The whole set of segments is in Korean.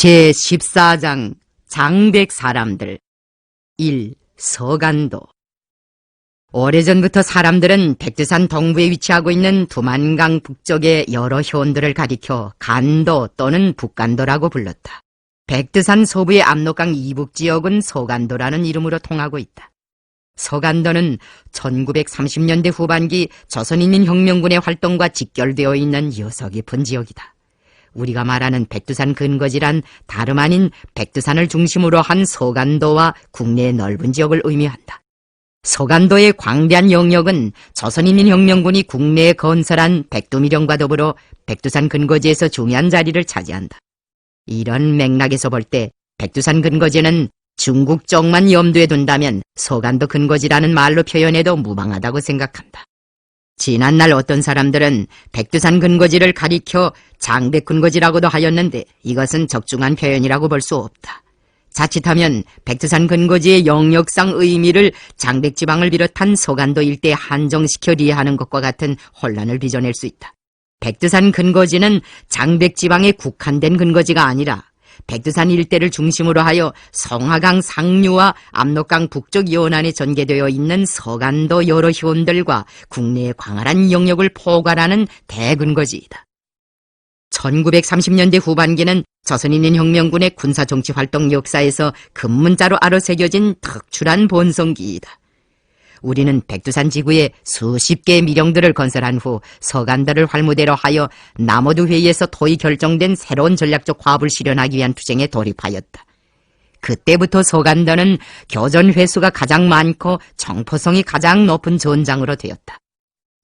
제14장 장백 사람들 1. 서간도. 오래전부터 사람들은 백두산 동부에 위치하고 있는 두만강 북쪽의 여러 효원들을 가리켜 간도 또는 북간도라고 불렀다. 백두산 서부의 압록강 이북 지역은 서간도라는 이름으로 통하고 있다. 서간도는 1930년대 후반기 조선인민혁명군의 활동과 직결되어 있는 여서 깊은 지역이다. 우리가 말하는 백두산 근거지란 다름 아닌 백두산을 중심으로 한 서간도와 국내의 넓은 지역을 의미한다. 서간도의 광대한 영역은 조선인민혁명군이 국내에 건설한 백두미령과 더불어 백두산 근거지에서 중요한 자리를 차지한다. 이런 맥락에서 볼 때 백두산 근거지는 중국 쪽만 염두에 둔다면 서간도 근거지라는 말로 표현해도 무방하다고 생각한다. 지난날 어떤 사람들은 백두산 근거지를 가리켜 장백 근거지라고도 하였는데 이것은 적중한 표현이라고 볼 수 없다. 자칫하면 백두산 근거지의 영역상 의미를 장백지방을 비롯한 서간도 일대에 한정시켜 리하는 것과 같은 혼란을 빚어낼 수 있다. 백두산 근거지는 장백지방에 국한된 근거지가 아니라 백두산 일대를 중심으로 하여 성하강 상류와 압록강 북쪽 연안에 전개되어 있는 서간도 여러 효원들과 국내의 광활한 영역을 포괄하는 대근거지이다. 1930년대 후반기는 조선인민혁명군의 군사정치활동 역사에서 급문자로 알아새겨진 특출한 본성기이다. 우리는 백두산 지구에 수십 개의 미령들을 건설한 후 서간도를 활무대로 하여 남오두 회의에서 토의 결정된 새로운 전략적 화합을 실현하기 위한 투쟁에 돌입하였다. 그때부터 서간도는 교전 횟수가 가장 많고 정포성이 가장 높은 전장으로 되었다.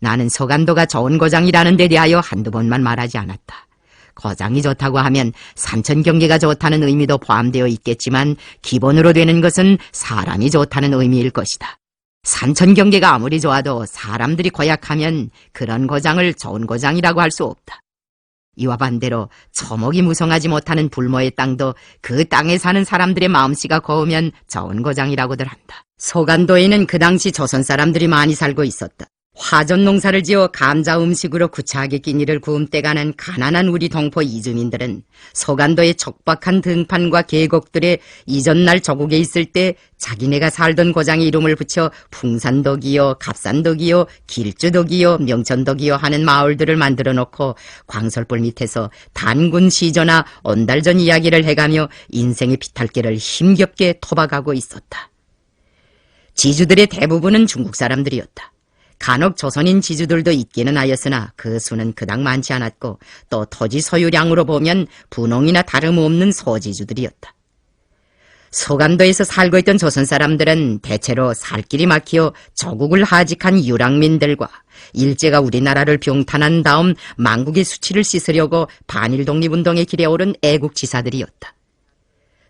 나는 서간도가 좋은 고장이라는 데 대하여 한두 번만 말하지 않았다. 고장이 좋다고 하면 산천 경계가 좋다는 의미도 포함되어 있겠지만 기본으로 되는 것은 사람이 좋다는 의미일 것이다. 산천 경계가 아무리 좋아도 사람들이 고약하면 그런 고장을 좋은 고장이라고 할 수 없다. 이와 반대로 초목이 무성하지 못하는 불모의 땅도 그 땅에 사는 사람들의 마음씨가 고우면 좋은 고장이라고들 한다. 서간도에는 그 당시 조선 사람들이 많이 살고 있었다. 화전 농사를 지어 감자 음식으로 구차하게 끼니를 구움떼가는 가난한 우리 동포 이주민들은 서간도의 척박한 등판과 계곡들에 이전날 저국에 있을 때 자기네가 살던 고장에 이름을 붙여 풍산덕이요, 갑산덕이요, 길주덕이요, 명천덕이요 하는 마을들을 만들어 놓고 광설불 밑에서 단군 시조나 온달전 이야기를 해가며 인생의 비탈길을 힘겹게 토박하고 있었다. 지주들의 대부분은 중국 사람들이었다. 간혹 조선인 지주들도 있기는 하였으나 그 수는 그닥 많지 않았고 또 토지 소유량으로 보면 분홍이나 다름없는 소지주들이었다. 서간도에서 살고 있던 조선 사람들은 대체로 살 길이 막혀 조국을 하직한 유랑민들과 일제가 우리나라를 병탄한 다음 만국의 수치를 씻으려고 반일 독립운동의 길에 오른 애국지사들이었다.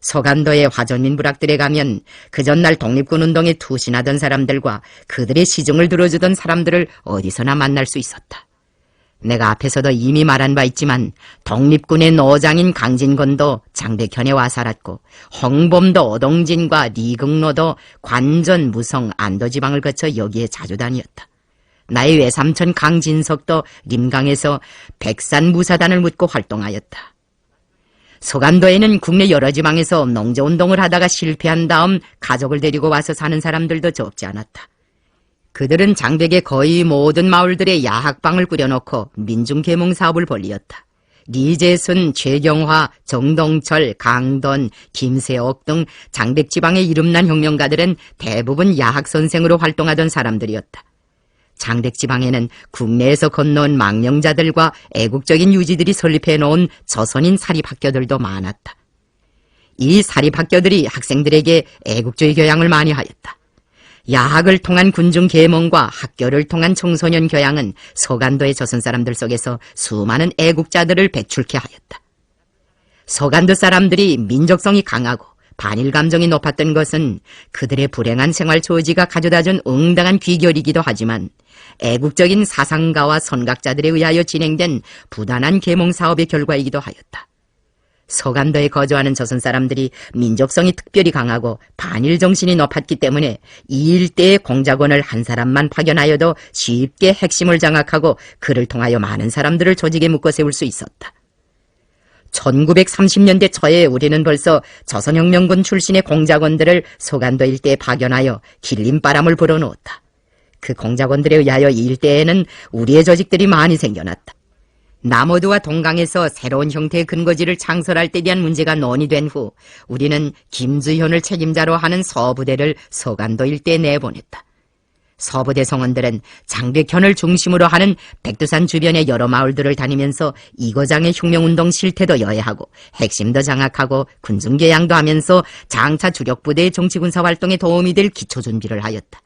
서간도의 화전민 부락들에 가면 그 전날 독립군 운동에 투신하던 사람들과 그들의 시중을 들어주던 사람들을 어디서나 만날 수 있었다. 내가 앞에서도 이미 말한 바 있지만 독립군의 노장인 강진건도 장백현에 와 살았고 홍범도 오동진과 리극로도 관전, 무성, 안도지방을 거쳐 여기에 자주 다녔다. 나의 외삼촌 강진석도 림강에서 백산무사단을 묻고 활동하였다. 서간도에는 국내 여러 지방에서 농저운동을 하다가 실패한 다음 가족을 데리고 와서 사는 사람들도 적지 않았다. 그들은 장백의 거의 모든 마을들에 야학방을 꾸려놓고 민중계몽 사업을 벌이었다. 리재순, 최경화, 정동철, 강돈, 김세옥 등 장백 지방의 이름난 혁명가들은 대부분 야학선생으로 활동하던 사람들이었다. 장백지방에는 국내에서 건너온 망령자들과 애국적인 유지들이 설립해놓은 조선인 사립학교들도 많았다. 이 사립학교들이 학생들에게 애국주의 교양을 많이 하였다. 야학을 통한 군중 계몽과 학교를 통한 청소년 교양은 서간도의 조선 사람들 속에서 수많은 애국자들을 배출케 하였다. 서간도 사람들이 민족성이 강하고 반일 감정이 높았던 것은 그들의 불행한 생활 처지가 가져다준 응당한 귀결이기도 하지만 애국적인 사상가와 선각자들에 의하여 진행된 부단한 계몽 사업의 결과이기도 하였다. 서간도에 거주하는 조선 사람들이 민족성이 특별히 강하고 반일 정신이 높았기 때문에 이 일대의 공작원을 한 사람만 파견하여도 쉽게 핵심을 장악하고 그를 통하여 많은 사람들을 조직에 묶어 세울 수 있었다. 1930년대 초에 우리는 벌써 조선혁명군 출신의 공작원들을 소간도 일대에 파견하여 길림바람을 불어넣었다. 그 공작원들에 의하여 이 일대에는 우리의 조직들이 많이 생겨났다. 남호도와 동강에서 새로운 형태의 근거지를 창설할 때 대한 문제가 논의된 후 우리는 김주현을 책임자로 하는 서부대를 소간도 일대에 내보냈다. 서부대 성원들은 장백현을 중심으로 하는 백두산 주변의 여러 마을들을 다니면서 이거장의 혁명운동 실태도 여해하고 핵심도 장악하고 군중교양도 하면서 장차 주력부대의 정치군사활동에 도움이 될 기초준비를 하였다.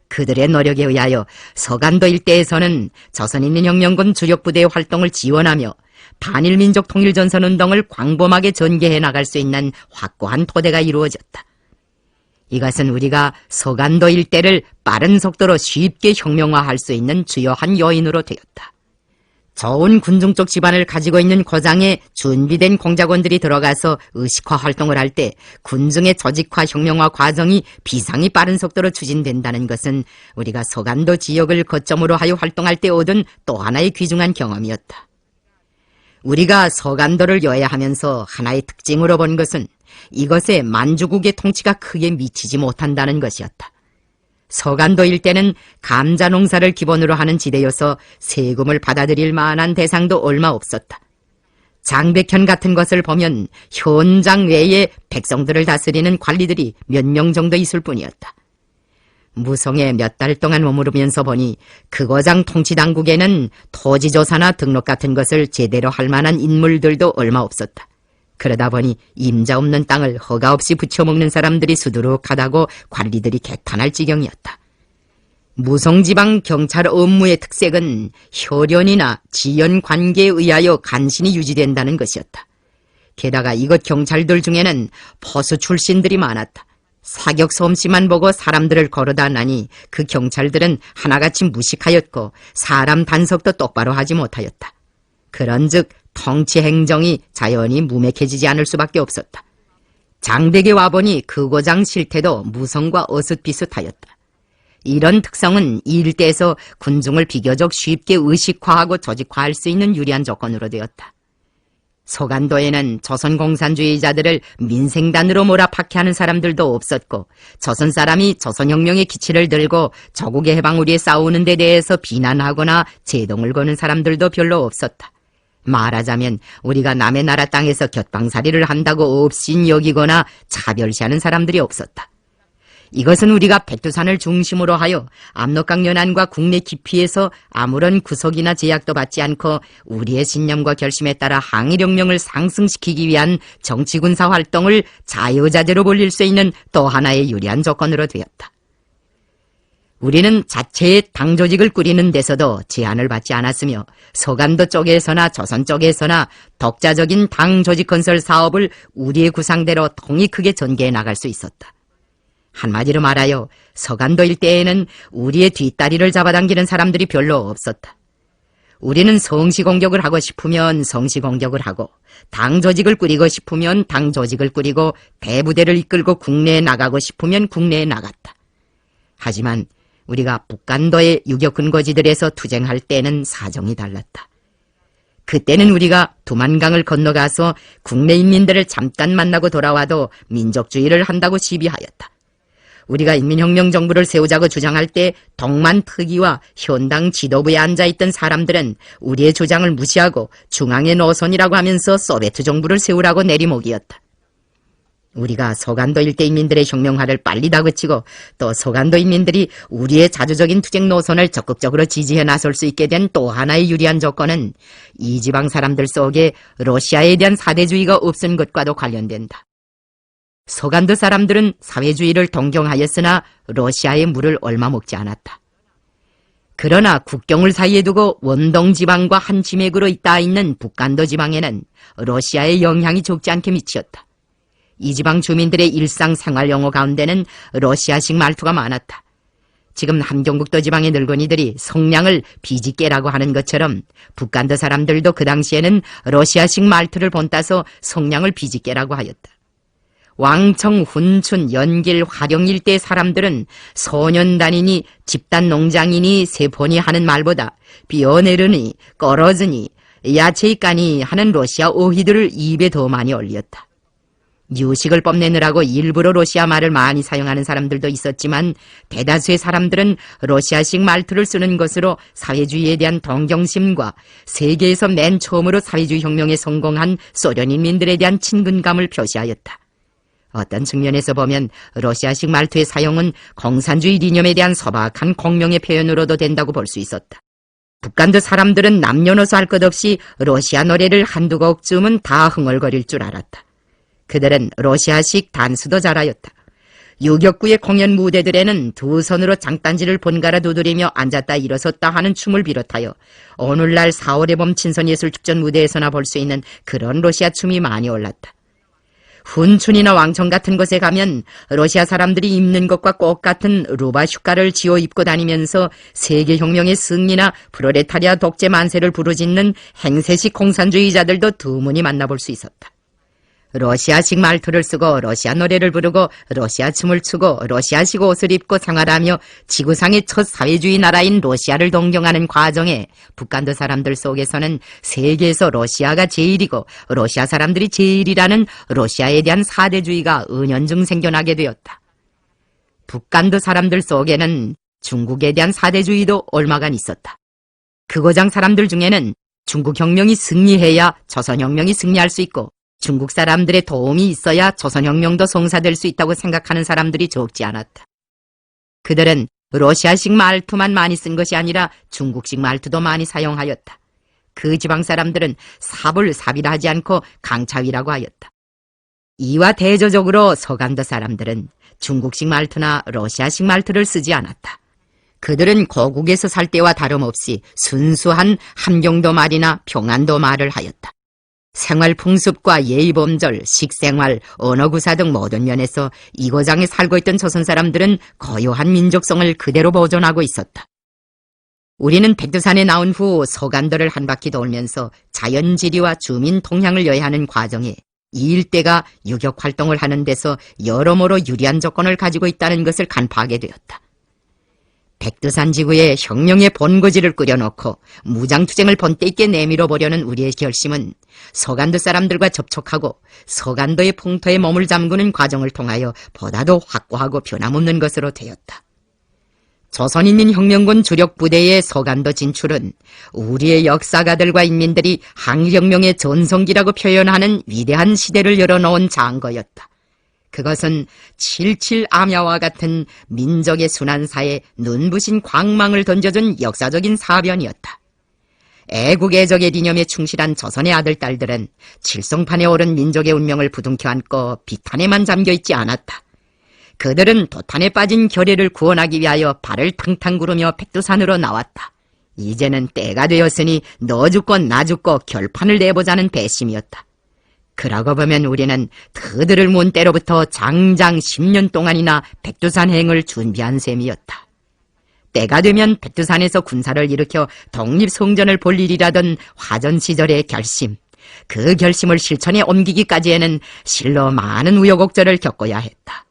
그들의 노력에 의하여 서간도 일대에서는 조선인민혁명군 주력부대의 활동을 지원하며 반일민족 통일전선운동을 광범하게 전개해 나갈 수 있는 확고한 토대가 이루어졌다. 이것은 우리가 서간도 일대를 빠른 속도로 쉽게 혁명화할 수 있는 주요한 요인으로 되었다. 좋은 군중적 지반을 가지고 있는 고장에 준비된 공작원들이 들어가서 의식화 활동을 할 때 군중의 조직화 혁명화 과정이 비상이 빠른 속도로 추진된다는 것은 우리가 서간도 지역을 거점으로 하여 활동할 때 얻은 또 하나의 귀중한 경험이었다. 우리가 서간도를 여해하면서 하나의 특징으로 본 것은 이것에 만주국의 통치가 크게 미치지 못한다는 것이었다. 서간도 일대는 감자 농사를 기본으로 하는 지대여서 세금을 받아들일 만한 대상도 얼마 없었다. 장백현 같은 것을 보면 현장 외에 백성들을 다스리는 관리들이 몇 명 정도 있을 뿐이었다. 무성에 몇 달 동안 머무르면서 보니 그 고장 통치당국에는 토지조사나 등록 같은 것을 제대로 할 만한 인물들도 얼마 없었다. 그러다 보니 임자 없는 땅을 허가 없이 부쳐먹는 사람들이 수두룩하다고 관리들이 개탄할 지경이었다. 무성지방 경찰 업무의 특색은 혈연이나 지연 관계에 의하여 간신히 유지된다는 것이었다. 게다가 이것 경찰들 중에는 포수 출신들이 많았다. 사격 솜씨만 보고 사람들을 거르다 나니 그 경찰들은 하나같이 무식하였고 사람 단속도 똑바로 하지 못하였다. 그런즉 통치 행정이 자연히 무맥해지지 않을 수밖에 없었다. 장백에 와보니 그 고장 실태도 무성과 어슷비슷하였다. 이런 특성은 이 일대에서 군중을 비교적 쉽게 의식화하고 조직화할 수 있는 유리한 조건으로 되었다. 서간도에는 조선공산주의자들을 민생단으로 몰아박해하는 사람들도 없었고 조선 사람이 조선혁명의 기치를 들고 조국의 해방을 위해 싸우는 데 대해서 비난하거나 제동을 거는 사람들도 별로 없었다. 말하자면 우리가 남의 나라 땅에서 곁방살이를 한다고 업신 여기거나 차별시하는 사람들이 없었다. 이것은 우리가 백두산을 중심으로 하여 압록강 연안과 국내 깊이에서 아무런 구속이나 제약도 받지 않고 우리의 신념과 결심에 따라 항일혁명을 상승시키기 위한 정치군사 활동을 자유자재로 벌릴 수 있는 또 하나의 유리한 조건으로 되었다. 우리는 자체의 당 조직을 꾸리는 데서도 제한을 받지 않았으며 서간도 쪽에서나 조선 쪽에서나 독자적인 당 조직 건설 사업을 우리의 구상대로 통이 크게 전개해 나갈 수 있었다. 한마디로 말하여 서간도 일대에는 우리의 뒷다리를 잡아당기는 사람들이 별로 없었다. 우리는 성시공격을 하고 싶으면 성시공격을 하고 당 조직을 꾸리고 싶으면 당 조직을 꾸리고 대부대를 이끌고 국내에 나가고 싶으면 국내에 나갔다. 하지만 우리가 북간도의 유격 근거지들에서 투쟁할 때는 사정이 달랐다. 그때는 우리가 두만강을 건너가서 국내 인민들을 잠깐 만나고 돌아와도 민족주의를 한다고 시비하였다. 우리가 인민혁명정부를 세우자고 주장할 때 동만 특위와 현당 지도부에 앉아있던 사람들은 우리의 주장을 무시하고 중앙의 노선이라고 하면서 소비에트 정부를 세우라고 내리목이었다. 우리가 서간도 일대 인민들의 혁명화를 빨리 다그치고 또 서간도 인민들이 우리의 자주적인 투쟁 노선을 적극적으로 지지해 나설 수 있게 된 또 하나의 유리한 조건은 이 지방 사람들 속에 러시아에 대한 사대주의가 없은 것과도 관련된다. 서간도 사람들은 사회주의를 동경하였으나 러시아의 물을 얼마 먹지 않았다. 그러나 국경을 사이에 두고 원동 지방과 한 지맥으로 닿아 있는 북간도 지방에는 러시아의 영향이 적지 않게 미치었다. 이 지방 주민들의 일상생활 영어 가운데는 러시아식 말투가 많았다. 지금 함경북도 지방의 늙은이들이 성냥을 비지깨라고 하는 것처럼 북간도 사람들도 그 당시에는 러시아식 말투를 본따서 성냥을 비지깨라고 하였다. 왕청, 훈춘, 연길, 화령 일대 사람들은 소년단이니 집단 농장이니 세포니 하는 말보다 비어내르니, 꺼러즈니, 야채이까니 하는 러시아 어휘들을 입에 더 많이 올렸다. 유식을 뽐내느라고 일부러 러시아 말을 많이 사용하는 사람들도 있었지만 대다수의 사람들은 러시아식 말투를 쓰는 것으로 사회주의에 대한 동경심과 세계에서 맨 처음으로 사회주의 혁명에 성공한 소련인민들에 대한 친근감을 표시하였다. 어떤 측면에서 보면 러시아식 말투의 사용은 공산주의 이념에 대한 소박한 공명의 표현으로도 된다고 볼 수 있었다. 북한도 사람들은 남녀노소 할 것 없이 러시아 노래를 한두 곡쯤은 다 흥얼거릴 줄 알았다. 그들은 러시아식 단수도 잘하였다. 유격구의 공연 무대들에는 두 손으로 장단지를 번갈아 두드리며 앉았다 일어섰다 하는 춤을 비롯하여 오늘날 4월의 봄 친선예술축전 무대에서나 볼 수 있는 그런 러시아 춤이 많이 올랐다. 훈춘이나 왕청 같은 곳에 가면 러시아 사람들이 입는 것과 똑같은 루바슈카를 지어 입고 다니면서 세계혁명의 승리나 프로레타리아 독재 만세를 부르짖는 행세식 공산주의자들도 드문이 만나볼 수 있었다. 러시아식 말투를 쓰고 러시아 노래를 부르고 러시아 춤을 추고 러시아식 옷을 입고 생활하며 지구상의 첫 사회주의 나라인 러시아를 동경하는 과정에 북한도 사람들 속에서는 세계에서 러시아가 제일이고 러시아 사람들이 제일이라는 러시아에 대한 사대주의가 은연중 생겨나게 되었다. 북한도 사람들 속에는 중국에 대한 사대주의도 얼마간 있었다. 그 고장 사람들 중에는 중국혁명이 승리해야 조선혁명이 승리할 수 있고 중국 사람들의 도움이 있어야 조선혁명도 성사될 수 있다고 생각하는 사람들이 적지 않았다. 그들은 러시아식 말투만 많이 쓴 것이 아니라 중국식 말투도 많이 사용하였다. 그 지방 사람들은 삽을 삽이라 하지 않고 강차위라고 하였다. 이와 대조적으로 서간도 사람들은 중국식 말투나 러시아식 말투를 쓰지 않았다. 그들은 고국에서 살 때와 다름없이 순수한 함경도 말이나 평안도 말을 하였다. 생활 풍습과 예의범절, 식생활, 언어구사 등 모든 면에서 이 고장에 살고 있던 조선 사람들은 고유한 민족성을 그대로 보존하고 있었다. 우리는 백두산에 나온 후 서간도를 한 바퀴 돌면서 자연지리와 주민 동향을 여행하는 과정에 이 일대가 유격활동을 하는 데서 여러모로 유리한 조건을 가지고 있다는 것을 간파하게 되었다. 백두산 지구에 혁명의 본거지를 꾸려놓고 무장투쟁을 본때 있게 내밀어 보려는 우리의 결심은 서간도 사람들과 접촉하고 서간도의 풍토에 몸을 잠그는 과정을 통하여 보다도 확고하고 변함없는 것으로 되었다. 조선인민혁명군 주력 부대의 서간도 진출은 우리의 역사가들과 인민들이 항일혁명의 전성기라고 표현하는 위대한 시대를 열어놓은 장거였다. 그것은 77 암야와 같은 민족의 순환사에 눈부신 광망을 던져준 역사적인 사변이었다. 애국애적의 이념에 충실한 조선의 아들, 딸들은 칠성판에 오른 민족의 운명을 부둥켜 안고 비탄에만 잠겨있지 않았다. 그들은 도탄에 빠진 결의를 구원하기 위하여 발을 탕탕 구르며 백두산으로 나왔다. 이제는 때가 되었으니 너 죽고 나 죽고 결판을 내보자는 배심이었다. 그러고 보면 우리는 그들을 문 때로부터 장장 10년 동안이나 백두산행을 준비한 셈이었다. 때가 되면 백두산에서 군사를 일으켜 독립성전을 볼 일이라던 화전 시절의 결심, 그 결심을 실천에 옮기기까지에는 실로 많은 우여곡절을 겪어야 했다.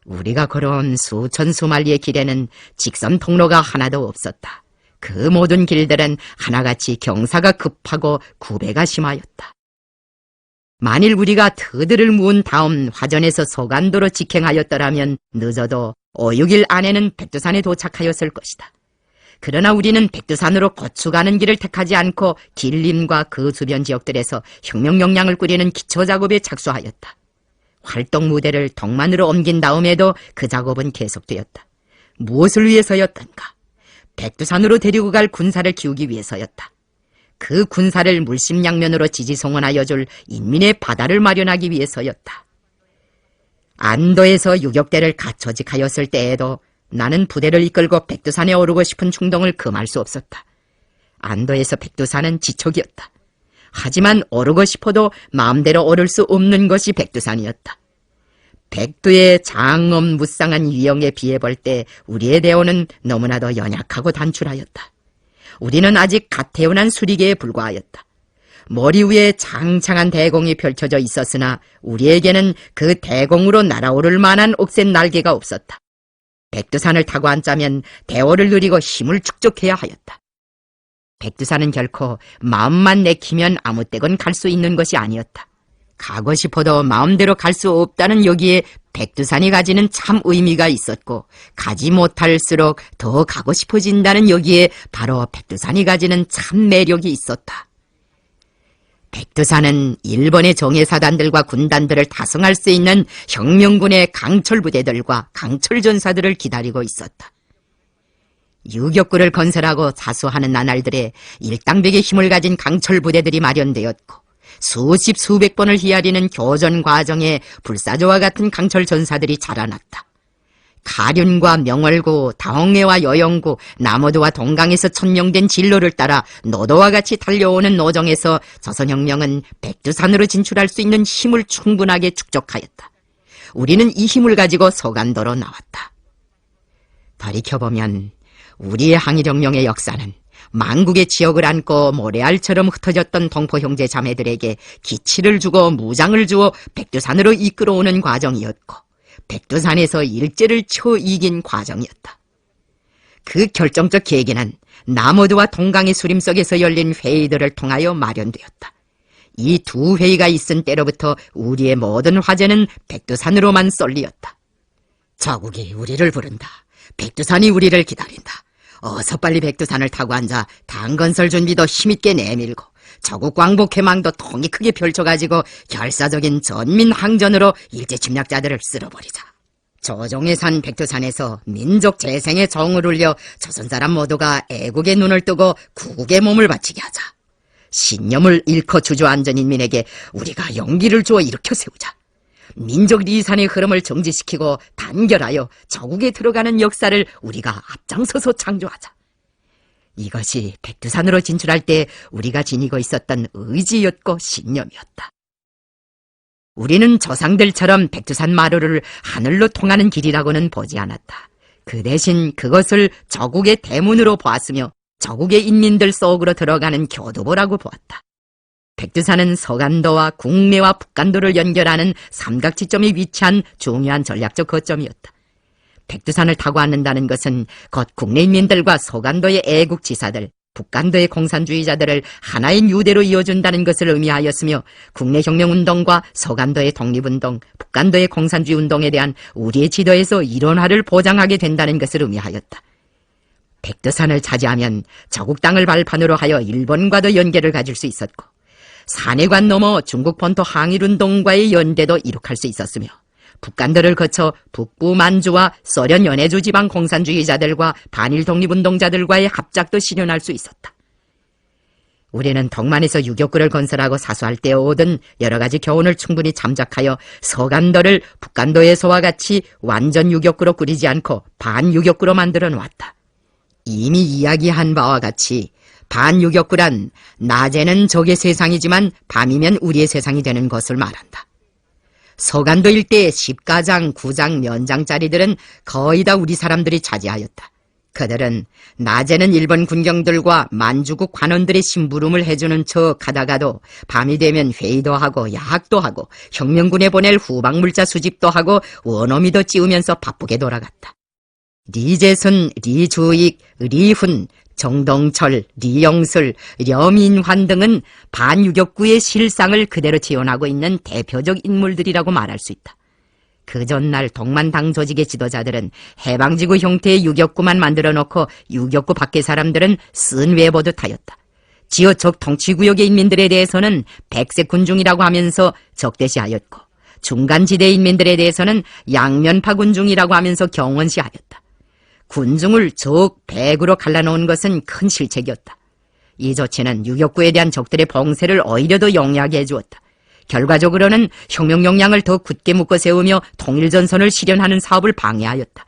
우리가 걸어온 수천 수만리의 길에는 직선 통로가 하나도 없었다. 그 모든 길들은 하나같이 경사가 급하고 구배가 심하였다. 만일 우리가 그들을 모은 다음 화전에서 서간도로 직행하였더라면 늦어도 5, 6일 안에는 백두산에 도착하였을 것이다. 그러나 우리는 백두산으로 고추가는 길을 택하지 않고 길림과 그 주변 지역들에서 혁명 역량을 꾸리는 기초작업에 착수하였다. 활동 무대를 동만으로 옮긴 다음에도 그 작업은 계속되었다. 무엇을 위해서였던가? 백두산으로 데리고 갈 군사를 키우기 위해서였다. 그 군사를 물심양면으로 지지송원하여 줄 인민의 바다를 마련하기 위해서였다. 안도에서 유격대를 갖춰직하였을 때에도 나는 부대를 이끌고 백두산에 오르고 싶은 충동을 금할 수 없었다. 안도에서 백두산은 지촉이었다. 하지만 오르고 싶어도 마음대로 오를 수 없는 것이 백두산이었다. 백두의 장엄무쌍한 위용에 비해 볼 때 우리의 대오는 너무나도 연약하고 단출하였다. 우리는 아직 갓 태어난 수리개에 불과하였다. 머리 위에 장창한 대공이 펼쳐져 있었으나 우리에게는 그 대공으로 날아오를 만한 억센 날개가 없었다. 백두산을 타고 앉자면 대오를 누리고 힘을 축적해야 하였다. 백두산은 결코 마음만 내키면 아무 때건 갈 수 있는 것이 아니었다. 가고 싶어도 마음대로 갈 수 없다는 여기에 백두산이 가지는 참 의미가 있었고, 가지 못할수록 더 가고 싶어진다는 여기에 바로 백두산이 가지는 참 매력이 있었다. 백두산은 일본의 정예사단들과 군단들을 타성할 수 있는 혁명군의 강철부대들과 강철전사들을 기다리고 있었다. 유격구를 건설하고 자수하는 나날들에 일당백의 힘을 가진 강철부대들이 마련되었고, 수십 수백 번을 히아리는 교전 과정에 불사조와 같은 강철전사들이 자라났다. 가륜과 명월구, 다홍해와 여영구, 남호도와 동강에서 천명된 진로를 따라 노도와 같이 달려오는 노정에서 조선혁명은 백두산으로 진출할 수 있는 힘을 충분하게 축적하였다. 우리는 이 힘을 가지고 소간도로 나왔다. 돌이켜보면 우리의 항일혁명의 역사는 만국의 지역을 안고 모래알처럼 흩어졌던 동포 형제 자매들에게 기치를 주고 무장을 주어 백두산으로 이끌어오는 과정이었고, 백두산에서 일제를 쳐 이긴 과정이었다. 그 결정적 계기는 남호도와 동강의 수림석에서 열린 회의들을 통하여 마련되었다. 이 두 회의가 있은 때로부터 우리의 모든 화제는 백두산으로만 쏠리었다. 자국이 우리를 부른다. 백두산이 우리를 기다린다. 어서 빨리 백두산을 타고 앉아 당건설 준비도 힘있게 내밀고 저국 광복해망도 통이 크게 펼쳐가지고 결사적인 전민항전으로 일제 침략자들을 쓸어버리자. 조종의 산 백두산에서 민족 재생의 정을 울려 조선사람 모두가 애국의 눈을 뜨고 구국의 몸을 바치게 하자. 신념을 잃고 주저앉은 인민에게 우리가 용기를 주어 일으켜 세우자. 민족 리산의 흐름을 정지시키고 단결하여 저국에 들어가는 역사를 우리가 앞장서서 창조하자. 이것이 백두산으로 진출할 때 우리가 지니고 있었던 의지였고 신념이었다. 우리는 조상들처럼 백두산 마루를 하늘로 통하는 길이라고는 보지 않았다. 그 대신 그것을 저국의 대문으로 보았으며 저국의 인민들 속으로 들어가는 교두보라고 보았다. 백두산은 서간도와 국내와 북간도를 연결하는 삼각지점에 위치한 중요한 전략적 거점이었다. 백두산을 타고 앉는다는 것은 곧 국내 인민들과 서간도의 애국지사들, 북간도의 공산주의자들을 하나의 유대로 이어준다는 것을 의미하였으며, 국내 혁명운동과 서간도의 독립운동, 북간도의 공산주의 운동에 대한 우리의 지도에서 일원화를 보장하게 된다는 것을 의미하였다. 백두산을 차지하면 저국 땅을 발판으로 하여 일본과도 연계를 가질 수 있었고, 산해관 넘어 중국 본토 항일운동과의 연대도 이룩할 수 있었으며, 북간도를 거쳐 북부 만주와 소련 연해주 지방 공산주의자들과 반일 독립운동자들과의 합작도 실현할 수 있었다. 우리는 동만에서 유격구를 건설하고 사수할 때 오던 여러 가지 교훈을 충분히 참작하여 서간도를 북간도에서와 같이 완전 유격구로 꾸리지 않고 반유격구로 만들어 놓았다. 이미 이야기한 바와 같이 반유격구란 낮에는 적의 세상이지만 밤이면 우리의 세상이 되는 것을 말한다. 서간도 일대의 10가장, 9장, 면장짜리들은 거의 다 우리 사람들이 차지하였다. 그들은 낮에는 일본 군경들과 만주국 관원들의 심부름을 해주는 척 하다가도 밤이 되면 회의도 하고 야학도 하고 혁명군에 보낼 후방물자 수집도 하고 원어미도 찌우면서 바쁘게 돌아갔다. 리재순, 리주익, 리훈, 정동철, 리영술, 려민환 등은 반유격구의 실상을 그대로 지원하고 있는 대표적 인물들이라고 말할 수 있다. 그 전날 동만당 조직의 지도자들은 해방지구 형태의 유격구만 만들어 놓고 유격구 밖의 사람들은 쓴 외보듯 하였다. 지어적 통치구역의 인민들에 대해서는 백색 군중이라고 하면서 적대시하였고, 중간지대 인민들에 대해서는 양면파 군중이라고 하면서 경원시하였다. 군중을 적 백으로 갈라놓은 것은 큰 실책이었다. 이 조치는 유격구에 대한 적들의 봉쇄를 오히려 더 용이하게 해주었다. 결과적으로는 혁명 역량을 더 굳게 묶어 세우며 통일전선을 실현하는 사업을 방해하였다.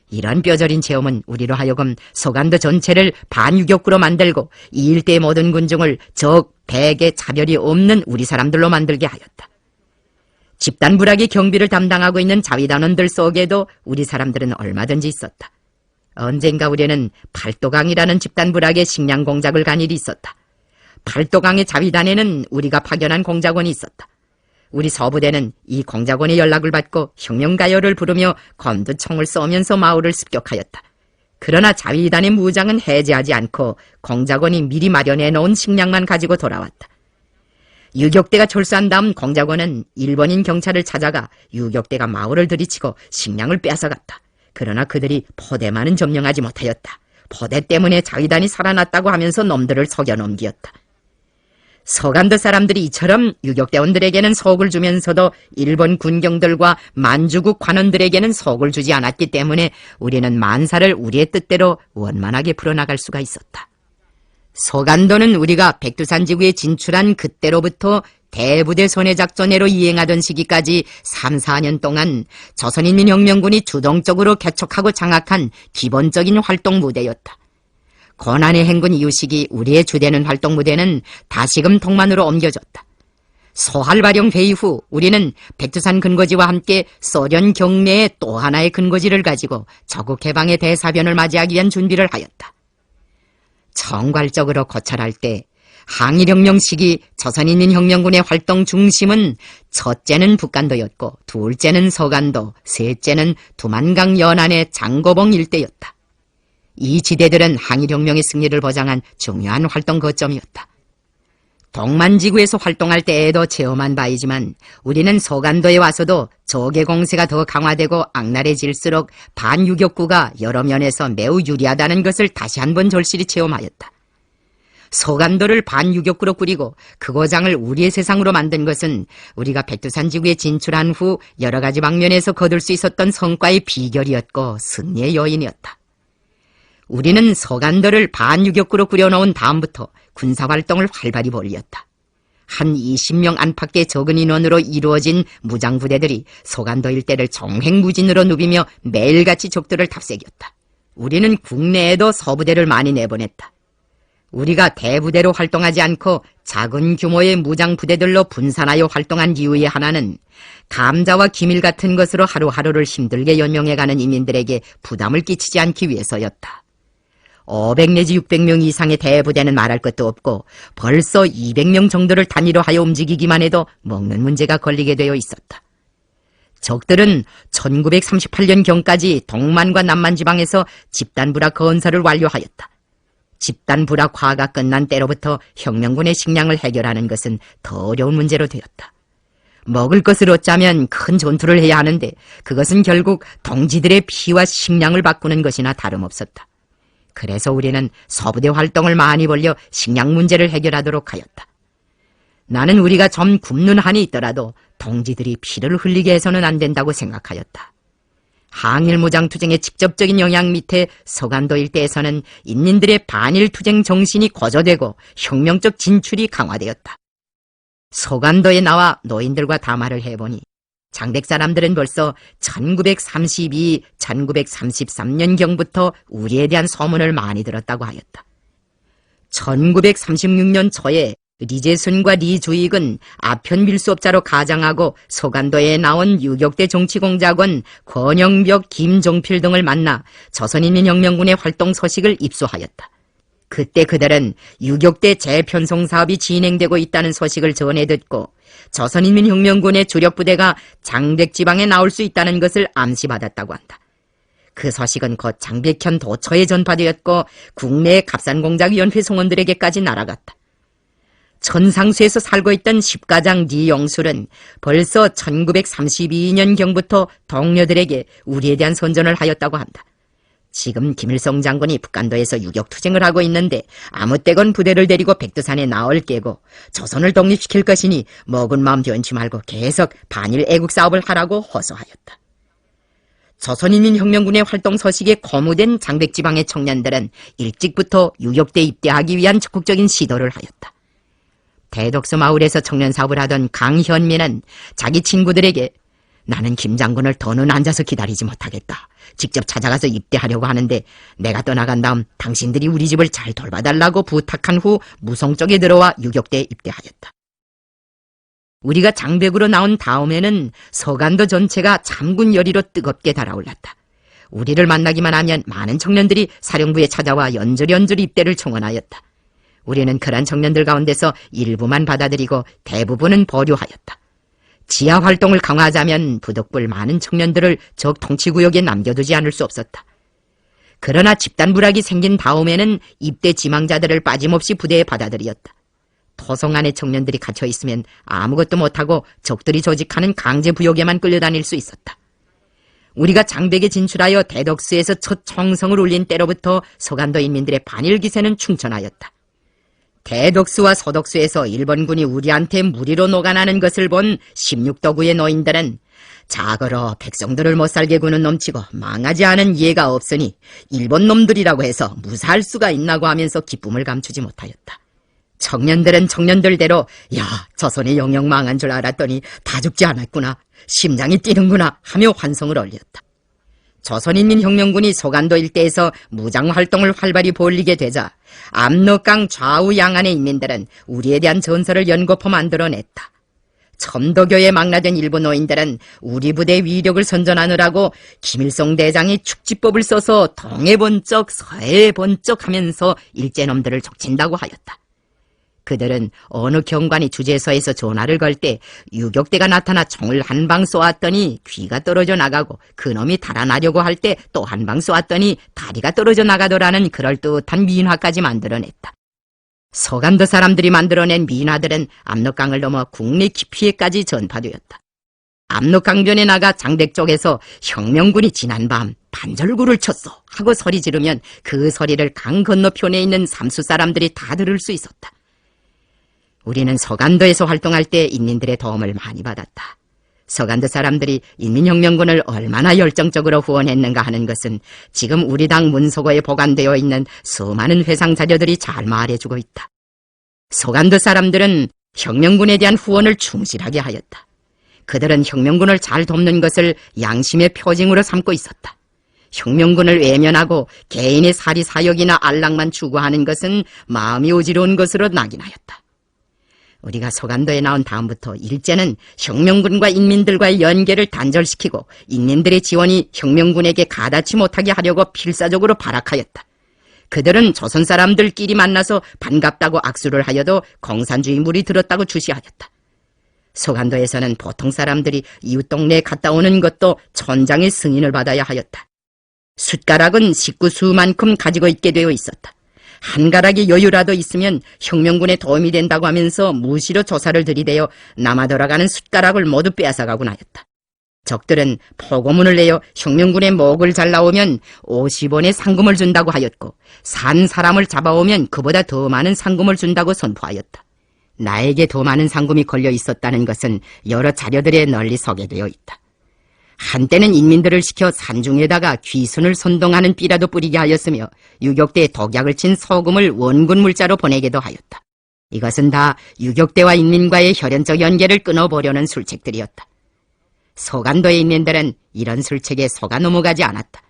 이런 뼈저린 체험은 우리로 하여금 서간도 전체를 반유격구로 만들고 이 일대의 모든 군중을 적 백의 차별이 없는 우리 사람들로 만들게 하였다. 집단부락의 경비를 담당하고 있는 자위단원들 속에도 우리 사람들은 얼마든지 있었다. 언젠가 우리는 팔도강이라는 집단부락의 식량 공작을 간 일이 있었다. 팔도강의 자위단에는 우리가 파견한 공작원이 있었다. 우리 서부대는 이 공작원의 연락을 받고 혁명가요를 부르며 검두총을 쏘면서 마을을 습격하였다. 그러나 자위단의 무장은 해제하지 않고 공작원이 미리 마련해 놓은 식량만 가지고 돌아왔다. 유격대가 철수한 다음 공작원은 일본인 경찰을 찾아가 유격대가 마을을 들이치고 식량을 빼앗아갔다. 그러나 그들이 포대만은 점령하지 못하였다. 포대 때문에 자위단이 살아났다고 하면서 놈들을 속여 넘기었다. 서간도 사람들이 이처럼 유격대원들에게는 속을 주면서도 일본 군경들과 만주국 관원들에게는 속을 주지 않았기 때문에 우리는 만사를 우리의 뜻대로 원만하게 풀어나갈 수가 있었다. 서간도는 우리가 백두산 지구에 진출한 그때로부터 대부대 손해작전회로 이행하던 시기까지 3, 4년 동안 조선인민혁명군이 주동적으로 개척하고 장악한 기본적인 활동 무대였다. 고난의 행군 이후 시기 우리의 주되는 활동 무대는 다시금 동만으로 옮겨졌다. 소할 발용 회의 후 우리는 백두산 근거지와 함께 소련 경내에 또 하나의 근거지를 가지고 조국 해방의 대사변을 맞이하기 위한 준비를 하였다. 총괄적으로 고찰할 때 항일혁명 시기 조선인민혁명군의 활동 중심은 첫째는 북간도였고 둘째는 서간도, 셋째는 두만강 연안의 장고봉 일대였다. 이 지대들은 항일혁명의 승리를 보장한 중요한 활동 거점이었다. 동만지구에서 활동할 때에도 체험한 바이지만 우리는 서간도에 와서도 적의 공세가 더 강화되고 악랄해질수록 반유격구가 여러 면에서 매우 유리하다는 것을 다시 한번 절실히 체험하였다. 서간도를 반유격구로 꾸리고 그 고장을 우리의 세상으로 만든 것은 우리가 백두산 지구에 진출한 후 여러 가지 방면에서 거둘 수 있었던 성과의 비결이었고 승리의 요인이었다. 우리는 서간도를 반유격구로 꾸려놓은 다음부터 군사활동을 활발히 벌였다. 한 20명 안팎의 적은 인원으로 이루어진 무장부대들이 서간도 일대를 종횡무진으로 누비며 매일같이 적들을 탑색이었다. 우리는 국내에도 서부대를 많이 내보냈다. 우리가 대부대로 활동하지 않고 작은 규모의 무장부대들로 분산하여 활동한 이유의 하나는 감자와 기밀 같은 것으로 하루하루를 힘들게 연명해가는 이민들에게 부담을 끼치지 않기 위해서였다. 500 내지 600명 이상의 대부대는 말할 것도 없고 벌써 200명 정도를 단위로 하여 움직이기만 해도 먹는 문제가 걸리게 되어 있었다. 적들은 1938년경까지 동만과 남만 지방에서 집단부락 건설을 완료하였다. 집단부락화가 끝난 때로부터 혁명군의 식량을 해결하는 것은 더 어려운 문제로 되었다. 먹을 것을 얻자면 큰 전투를 해야 하는데 그것은 결국 동지들의 피와 식량을 바꾸는 것이나 다름없었다. 그래서 우리는 서부대 활동을 많이 벌려 식량 문제를 해결하도록 하였다. 나는 우리가 좀 굶는 한이 있더라도 동지들이 피를 흘리게 해서는 안 된다고 생각하였다. 항일무장투쟁의 직접적인 영향 밑에 서간도 일대에서는 인민들의 반일투쟁 정신이 고조되고 혁명적 진출이 강화되었다. 서간도에 나와 노인들과 담화를 해보니 장백 사람들은 벌써 1932, 1933년경부터 우리에 대한 소문을 많이 들었다고 하였다. 1936년 초에 리재순과 리주익은 아편 밀수업자로 가장하고 서간도에 나온 유격대 정치공작원 권영벽, 김종필 등을 만나 조선인민혁명군의 활동 소식을 입수하였다. 그때 그들은 유격대 재편성 사업이 진행되고 있다는 소식을 전해 듣고 조선인민혁명군의 주력부대가 장백지방에 나올 수 있다는 것을 암시받았다고 한다. 그 소식은 곧 장백현 도처에 전파되었고 국내 갑산공작위원회 성원들에게까지 날아갔다. 천상수에서 살고 있던 십가장 리영술은 벌써 1932년경부터 동료들에게 우리에 대한 선전을 하였다고 한다. 지금 김일성 장군이 북간도에서 유격투쟁을 하고 있는데 아무 때건 부대를 데리고 백두산에 나올 깨고 조선을 독립시킬 것이니 먹은 마음 변치 말고 계속 반일 애국 사업을 하라고 호소하였다. 조선인민혁명군의 활동 소식에 고무된 장백지방의 청년들은 일찍부터 유격대에 입대하기 위한 적극적인 시도를 하였다. 대덕서 마을에서 청년 사업을 하던 강현민은 자기 친구들에게 나는 김 장군을 더는 앉아서 기다리지 못하겠다. 직접 찾아가서 입대하려고 하는데 내가 떠나간 다음 당신들이 우리 집을 잘 돌봐달라고 부탁한 후 무성 쪽에 들어와 유격대에 입대하였다. 우리가 장백으로 나온 다음에는 서간도 전체가 참군 열의로 뜨겁게 달아올랐다. 우리를 만나기만 하면 많은 청년들이 사령부에 찾아와 연절연절 입대를 청원하였다. 우리는 그러한 청년들 가운데서 일부만 받아들이고 대부분은 보류하였다. 지하 활동을 강화하자면 부득불 많은 청년들을 적 통치구역에 남겨두지 않을 수 없었다. 그러나 집단 불락이 생긴 다음에는 입대 지망자들을 빠짐없이 부대에 받아들였다. 토성 안에 청년들이 갇혀 있으면 아무것도 못하고 적들이 조직하는 강제부역에만 끌려다닐 수 있었다. 우리가 장백에 진출하여 대덕수에서 첫 총성을 울린 때로부터 서간도 인민들의 반일 기세는 충천하였다. 대덕수와 서덕수에서 일본군이 우리한테 무리로 녹아나는 것을 본 16도구의 노인들은 자거러 백성들을 못살게 구는 놈치고 망하지 않은 예가 없으니 일본 놈들이라고 해서 무사할 수가 있나고 하면서 기쁨을 감추지 못하였다. 청년들은 청년들대로 야, 조선이 영영 망한 줄 알았더니 다 죽지 않았구나, 심장이 뛰는구나 하며 환성을 올렸다. 조선인민혁명군이 소간도 일대에서 무장활동을 활발히 벌이게 되자 압록강 좌우 양안의 인민들은 우리에 대한 전설을 연거푸 만들어냈다. 첨도교에 망라된 일본 노인들은 우리 부대의 위력을 선전하느라고 김일성 대장이 축지법을 써서 동해 번쩍 서해 번쩍 하면서 일제놈들을 족친다고 하였다. 그들은 어느 경관이 주재소에서 전화를 걸 때 유격대가 나타나 총을 한 방 쏘았더니 귀가 떨어져 나가고 그놈이 달아나려고 할 때 또 한 방 쏘았더니 다리가 떨어져 나가더라는 그럴듯한 민화까지 만들어냈다. 서간도 사람들이 만들어낸 민화들은 압록강을 넘어 국내 깊이에까지 전파되었다. 압록강변에 나가 장백 쪽에서 혁명군이 지난밤 반절구를 쳤소 하고 소리 지르면 그 소리를 강 건너편에 있는 삼수 사람들이 다 들을 수 있었다. 우리는 서간도에서 활동할 때 인민들의 도움을 많이 받았다. 서간도 사람들이 인민혁명군을 얼마나 열정적으로 후원했는가 하는 것은 지금 우리 당 문서고에 보관되어 있는 수많은 회상 자료들이 잘 말해주고 있다. 서간도 사람들은 혁명군에 대한 후원을 충실하게 하였다. 그들은 혁명군을 잘 돕는 것을 양심의 표징으로 삼고 있었다. 혁명군을 외면하고 개인의 사리사욕이나 안락만 추구하는 것은 마음이 어지러운 것으로 낙인하였다. 우리가 서간도에 나온 다음부터 일제는 혁명군과 인민들과의 연계를 단절시키고 인민들의 지원이 혁명군에게 가닿지 못하게 하려고 필사적으로 발악하였다. 그들은 조선 사람들끼리 만나서 반갑다고 악수를 하여도 공산주의 물이 들었다고 주시하였다. 서간도에서는 보통 사람들이 이웃 동네에 갔다 오는 것도 촌장의 승인을 받아야 하였다. 숟가락은 식구 수만큼 가지고 있게 되어 있었다. 한 가락의 여유라도 있으면 혁명군에 도움이 된다고 하면서 무시로 조사를 들이대어 남아 돌아가는 숟가락을 모두 빼앗아가곤 하였다. 적들은 포고문을 내어 혁명군의 목을 잘라오면 50원의 상금을 준다고 하였고 산 사람을 잡아오면 그보다 더 많은 상금을 준다고 선포하였다. 나에게 더 많은 상금이 걸려 있었다는 것은 여러 자료들에 널리 소개되어 있다. 한때는 인민들을 시켜 산중에다가 귀순을 선동하는 삐라도 뿌리게 하였으며 유격대에 독약을 친 소금을 원군 물자로 보내기도 하였다. 이것은 다 유격대와 인민과의 혈연적 연계를 끊어보려는 술책들이었다. 서간도의 인민들은 이런 술책에 속아 넘어가지 않았다.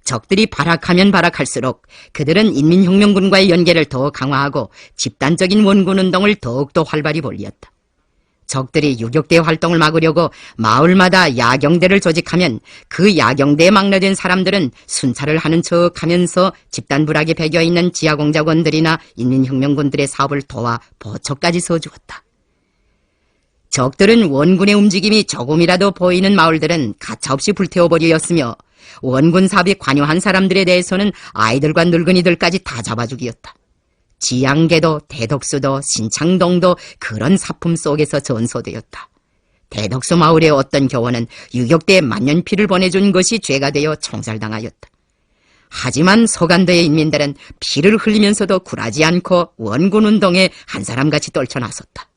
적들이 발악하면 발악할수록 그들은 인민혁명군과의 연계를 더 강화하고 집단적인 원군운동을 더욱더 활발히 벌였다. 적들이 유격대 활동을 막으려고 마을마다 야경대를 조직하면 그 야경대에 막려된 사람들은 순찰을 하는 척 하면서 집단불악에 배겨있는 지하공작원들이나 인민혁명군들의 사업을 도와 보초까지 서주었다. 적들은 원군의 움직임이 조금이라도 보이는 마을들은 가차없이 불태워버리었으며 원군 사업에 관여한 사람들에 대해서는 아이들과 늙은이들까지 다 잡아주기였다. 지양계도 대덕수도 신창동도 그런 사품 속에서 전소되었다. 대덕수 마을의 어떤 교원은 유격대에 만년필을 보내준 것이 죄가 되어 총살당하였다. 하지만 서간도의 인민들은 피를 흘리면서도 굴하지 않고 원군운동에 한 사람같이 떨쳐나섰다.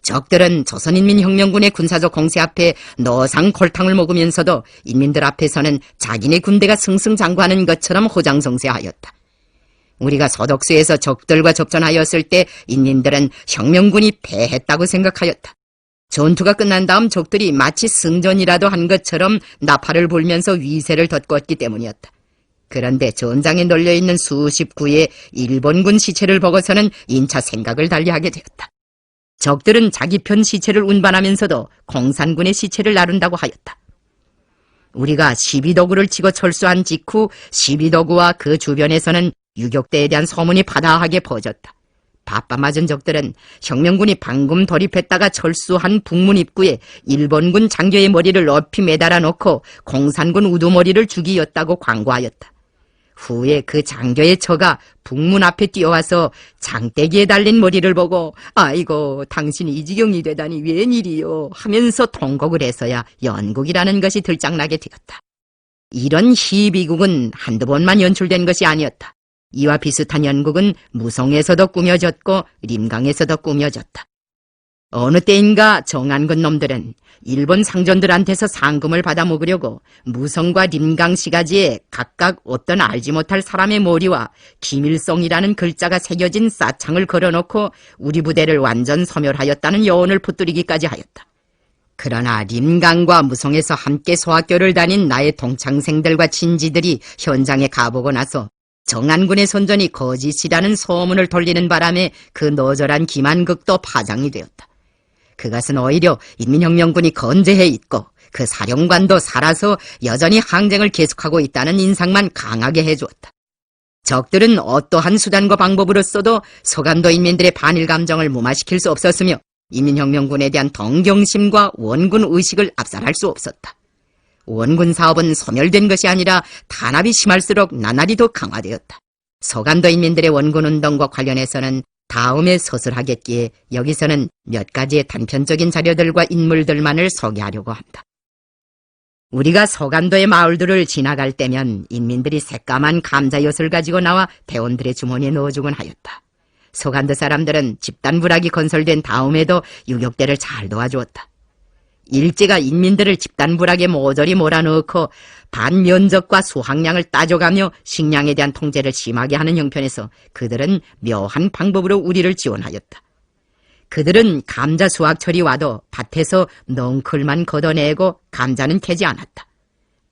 적들은 조선인민혁명군의 군사적 공세 앞에 너상 골탕을 먹으면서도 인민들 앞에서는 자기네 군대가 승승장구하는 것처럼 호장성세하였다. 우리가 서덕수에서 적들과 접전하였을 때 인민들은 혁명군이 패했다고 생각하였다. 전투가 끝난 다음 적들이 마치 승전이라도 한 것처럼 나팔을 불면서 위세를 덧궜기 때문이었다. 그런데 전장에 널려있는 수십 구의 일본군 시체를 보고서는 인차 생각을 달리하게 되었다. 적들은 자기 편 시체를 운반하면서도 공산군의 시체를 나른다고 하였다. 우리가 12도구를 치고 철수한 직후 12도구와 그 주변에서는 유격대에 대한 소문이 파다하게 퍼졌다. 바빠맞은 적들은 혁명군이 방금 돌입했다가 철수한 북문 입구에 일본군 장교의 머리를 높이 매달아 놓고 공산군 우두머리를 죽이었다고 광고하였다. 후에 그 장교의 처가 북문 앞에 뛰어와서 장대기에 달린 머리를 보고 아이고 당신이 이 지경이 되다니 웬일이요 하면서 통곡을 해서야 연극이라는 것이 들짝나게 되었다. 이런 희비극은 한두 번만 연출된 것이 아니었다. 이와 비슷한 연극은 무성에서도 꾸며졌고 림강에서도 꾸며졌다. 어느 때인가 정안근 놈들은 일본 상전들한테서 상금을 받아 먹으려고 무성과 림강 시가지에 각각 어떤 알지 못할 사람의 머리와 김일성이라는 글자가 새겨진 싸창을 걸어놓고 우리 부대를 완전 소멸하였다는 여론을 붙들이기까지 하였다. 그러나 림강과 무성에서 함께 소학교를 다닌 나의 동창생들과 친지들이 현장에 가보고 나서 정안군의 선전이 거짓이라는 소문을 돌리는 바람에 그 너절한 기만극도 파장이 되었다. 그것은 오히려 인민혁명군이 건재해 있고 그 사령관도 살아서 여전히 항쟁을 계속하고 있다는 인상만 강하게 해주었다. 적들은 어떠한 수단과 방법으로써도 서간도 인민들의 반일 감정을 무마시킬 수 없었으며 인민혁명군에 대한 동경심과 원군 의식을 압살할 수 없었다. 원군 사업은 소멸된 것이 아니라 탄압이 심할수록 나날이 더 강화되었다. 서간도 인민들의 원군 운동과 관련해서는 다음에 서술하겠기에 여기서는 몇 가지의 단편적인 자료들과 인물들만을 소개하려고 한다. 우리가 서간도의 마을들을 지나갈 때면 인민들이 새까만 감자엿을 가지고 나와 대원들의 주머니에 넣어주곤 하였다. 서간도 사람들은 집단부락이 건설된 다음에도 유격대를 잘 도와주었다. 일제가 인민들을 집단부락에 모조리 몰아넣고 반면적과 수확량을 따져가며 식량에 대한 통제를 심하게 하는 형편에서 그들은 묘한 방법으로 우리를 지원하였다. 그들은 감자 수확철이 와도 밭에서 넝클만 걷어내고 감자는 캐지 않았다.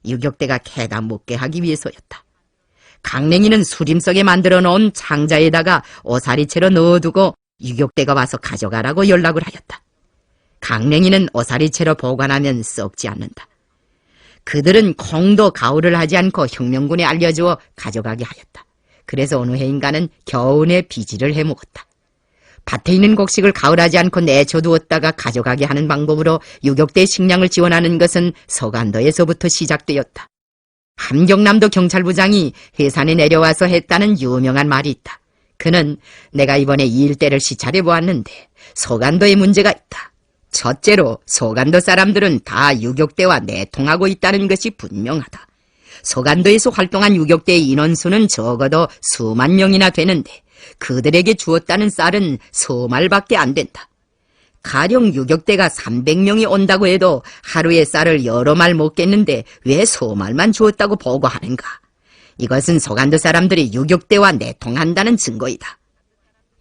유격대가 캐다 먹게 하기 위해서였다. 강냉이는 수림석에 만들어 놓은 창자에다가 오사리채로 넣어두고 유격대가 와서 가져가라고 연락을 하였다. 강냉이는 오사리채로 보관하면 썩지 않는다. 그들은 콩도 가울을 하지 않고 혁명군에 알려주어 가져가게 하였다. 그래서 어느 해인가는 겨우내 비지를 해먹었다. 밭에 있는 곡식을 가을하지 않고 내쳐두었다가 가져가게 하는 방법으로 유격대 식량을 지원하는 것은 서간도에서부터 시작되었다. 함경남도 경찰부장이 해산에 내려와서 했다는 유명한 말이 있다. 그는 내가 이번에 이 일대를 시찰해 보았는데 서간도에 문제가 있다. 첫째로 서간도 사람들은 다 유격대와 내통하고 있다는 것이 분명하다. 서간도에서 활동한 유격대의 인원수는 적어도 수만 명이나 되는데 그들에게 주었다는 쌀은 서말밖에 안 된다. 가령 유격대가 300명이 온다고 해도 하루에 쌀을 여러 말 먹겠는데 왜 서말만 주었다고 보고하는가? 이것은 서간도 사람들이 유격대와 내통한다는 증거이다.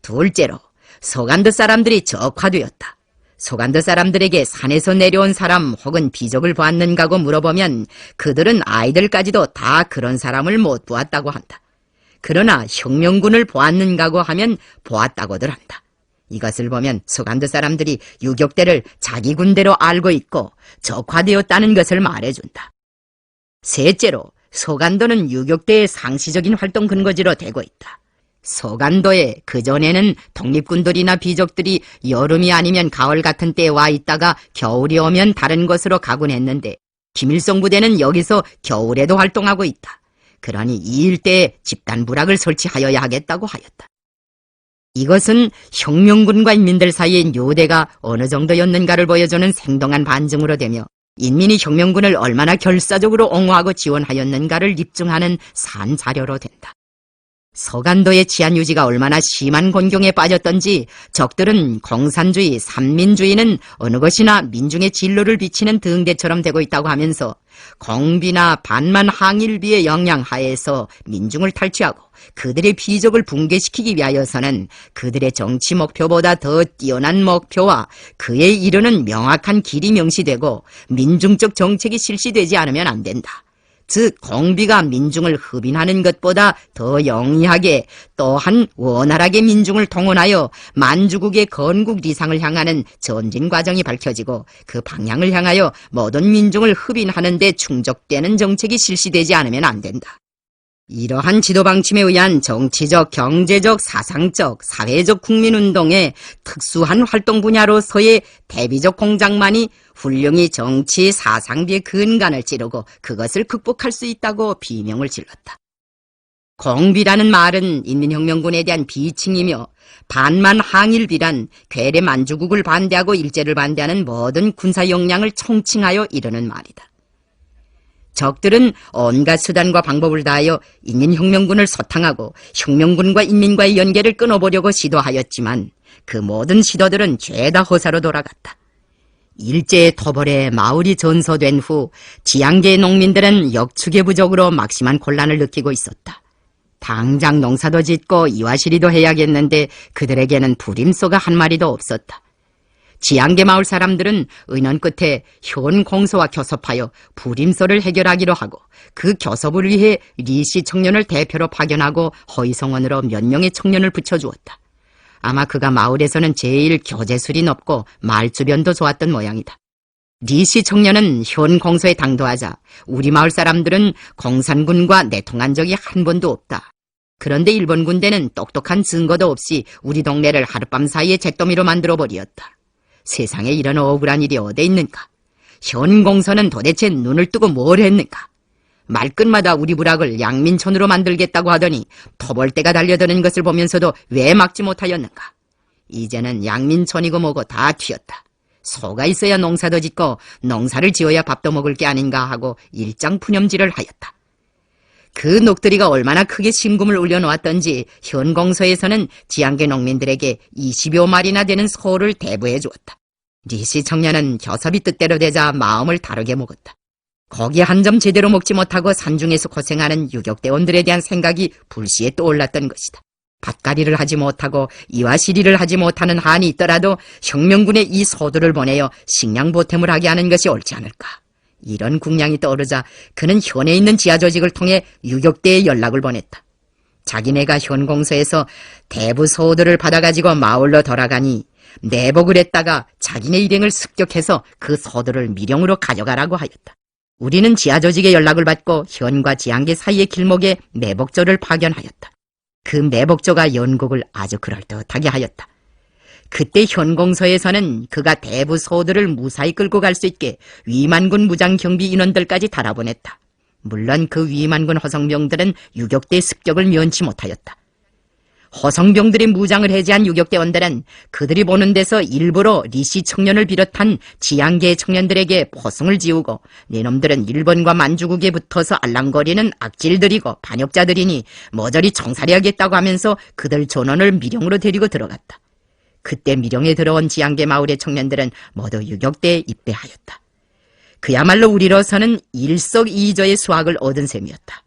둘째로 서간도 사람들이 적화되었다. 서간도 사람들에게 산에서 내려온 사람 혹은 비적을 보았는가고 물어보면 그들은 아이들까지도 다 그런 사람을 못 보았다고 한다. 그러나 혁명군을 보았는가고 하면 보았다고들 한다. 이것을 보면 서간도 사람들이 유격대를 자기 군대로 알고 있고 적화되었다는 것을 말해준다. 셋째로 서간도는 유격대의 상시적인 활동 근거지로 되고 있다. 서간도에 그전에는 독립군들이나 비적들이 여름이 아니면 가을 같은 때에 와 있다가 겨울이 오면 다른 곳으로 가곤 했는데 김일성 부대는 여기서 겨울에도 활동하고 있다. 그러니 이 일대에 집단부락을 설치하여야 하겠다고 하였다. 이것은 혁명군과 인민들 사이의 요대가 어느 정도였는가를 보여주는 생동한 반증으로 되며 인민이 혁명군을 얼마나 결사적으로 옹호하고 지원하였는가를 입증하는 산 자료로 된다. 서간도의 치안 유지가 얼마나 심한 곤경에 빠졌던지 적들은 공산주의, 삼민주의는 어느 것이나 민중의 진로를 비치는 등대처럼 되고 있다고 하면서 공비나 반만 항일비의 영향 하에서 민중을 탈취하고 그들의 비적을 붕괴시키기 위하여서는 그들의 정치 목표보다 더 뛰어난 목표와 그에 이르는 명확한 길이 명시되고 민중적 정책이 실시되지 않으면 안 된다. 즉 공비가 민중을 흡인하는 것보다 더 영리하게 또한 원활하게 민중을 동원하여 만주국의 건국 리상을 향하는 전진 과정이 밝혀지고 그 방향을 향하여 모든 민중을 흡인하는 데 충족되는 정책이 실시되지 않으면 안 된다. 이러한 지도방침에 의한 정치적, 경제적, 사상적, 사회적 국민운동의 특수한 활동 분야로서의 대비적 공작만이 훌륭히 정치, 사상비의 근간을 찌르고 그것을 극복할 수 있다고 비명을 질렀다. 공비라는 말은 인민혁명군에 대한 비칭이며 반만 항일비란 괴뢰 만주국을 반대하고 일제를 반대하는 모든 군사 역량을 총칭하여 이르는 말이다. 적들은 온갖 수단과 방법을 다하여 인민혁명군을 소탕하고 혁명군과 인민과의 연계를 끊어보려고 시도하였지만 그 모든 시도들은 죄다 허사로 돌아갔다. 일제의 토벌에 마을이 전소된 후 지양계의 농민들은 역축의 부족으로 막심한 곤란을 느끼고 있었다. 당장 농사도 짓고 이와시리도 해야겠는데 그들에게는 부림소가 한 마리도 없었다. 지양계 마을 사람들은 의논 끝에 현공소와 교섭하여 부림소를 해결하기로 하고 그 교섭을 위해 리씨 청년을 대표로 파견하고 허위성원으로 몇 명의 청년을 붙여주었다. 아마 그가 마을에서는 제일 교재술이 높고 말주변도 좋았던 모양이다. 리씨 청년은 현공소에 당도하자 우리 마을 사람들은 공산군과 내통한 적이 한 번도 없다. 그런데 일본 군대는 똑똑한 증거도 없이 우리 동네를 하룻밤 사이에 잿더미로 만들어버렸다. 세상에 이런 억울한 일이 어디 있는가? 현공서는 도대체 눈을 뜨고 뭘 했는가? 말끝마다 우리 부락을 양민촌으로 만들겠다고 하더니 토벌대가 달려드는 것을 보면서도 왜 막지 못하였는가? 이제는 양민촌이고 뭐고 다 튀었다. 소가 있어야 농사도 짓고 농사를 지어야 밥도 먹을 게 아닌가 하고 일장푸념질을 하였다. 그 녹두리가 얼마나 크게 심금을 울려놓았던지 현공소에서는 지양계 농민들에게 20여 마리나 되는 소를 대부해 주었다. 리씨 청년은 교섭이 뜻대로 되자 마음을 다르게 먹었다. 고기 한 점 제대로 먹지 못하고 산중에서 고생하는 유격대원들에 대한 생각이 불시에 떠올랐던 것이다. 밭갈이를 하지 못하고 이와시리를 하지 못하는 한이 있더라도 혁명군에 이 소들을 보내어 식량 보탬을 하게 하는 것이 옳지 않을까. 이런 궁량이 떠오르자 그는 현에 있는 지하조직을 통해 유격대에 연락을 보냈다. 자기네가 현공소에서 대부 소들을 받아가지고 마을로 돌아가니 내복을 했다가 자기네 일행을 습격해서 그 소들을 미령으로 가져가라고 하였다. 우리는 지하조직의 연락을 받고 현과 지양계 사이의 길목에 매복조를 파견하였다. 그 매복조가 연국을 아주 그럴듯하게 하였다. 그때 현공소에서는 그가 대부 소들을 무사히 끌고 갈 수 있게 위만군 무장경비 인원들까지 달아보냈다. 물론 그 위만군 허성병들은 유격대 습격을 면치 못하였다. 허성병들이 무장을 해제한 유격대원들은 그들이 보는 데서 일부러 리씨 청년을 비롯한 지양계의 청년들에게 포성을 지우고 네놈들은 일본과 만주국에 붙어서 알랑거리는 악질들이고 반역자들이니 모조리 총살해야겠다고 하면서 그들 전원을 미령으로 데리고 들어갔다. 그때 미령에 들어온 지양계 마을의 청년들은 모두 유격대에 입대하였다. 그야말로 우리로서는 일석이조의 수확을 얻은 셈이었다.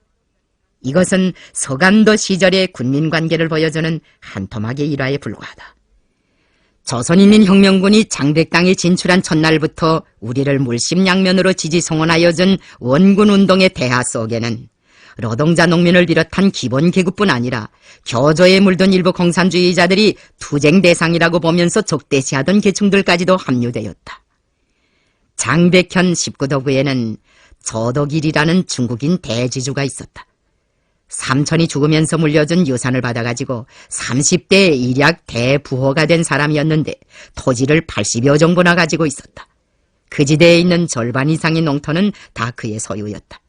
이것은 서간도 시절의 군민관계를 보여주는 한 토막의 일화에 불과하다. 조선인민혁명군이 장백당에 진출한 첫날부터 우리를 물심양면으로 지지송원하여 준 원군운동의 대하 속에는 노동자 농민을 비롯한 기본 계급뿐 아니라 교조에 물든 일부 공산주의자들이 투쟁 대상이라고 보면서 적대시하던 계층들까지도 합류되었다. 장백현 19도구에는 조덕일이라는 중국인 대지주가 있었다. 삼촌이 죽으면서 물려준 유산을 받아가지고 30대에 일약 대부호가 된 사람이었는데 토지를 80여 정도나 가지고 있었다. 그 지대에 있는 절반 이상의 농토는 다 그의 소유였다.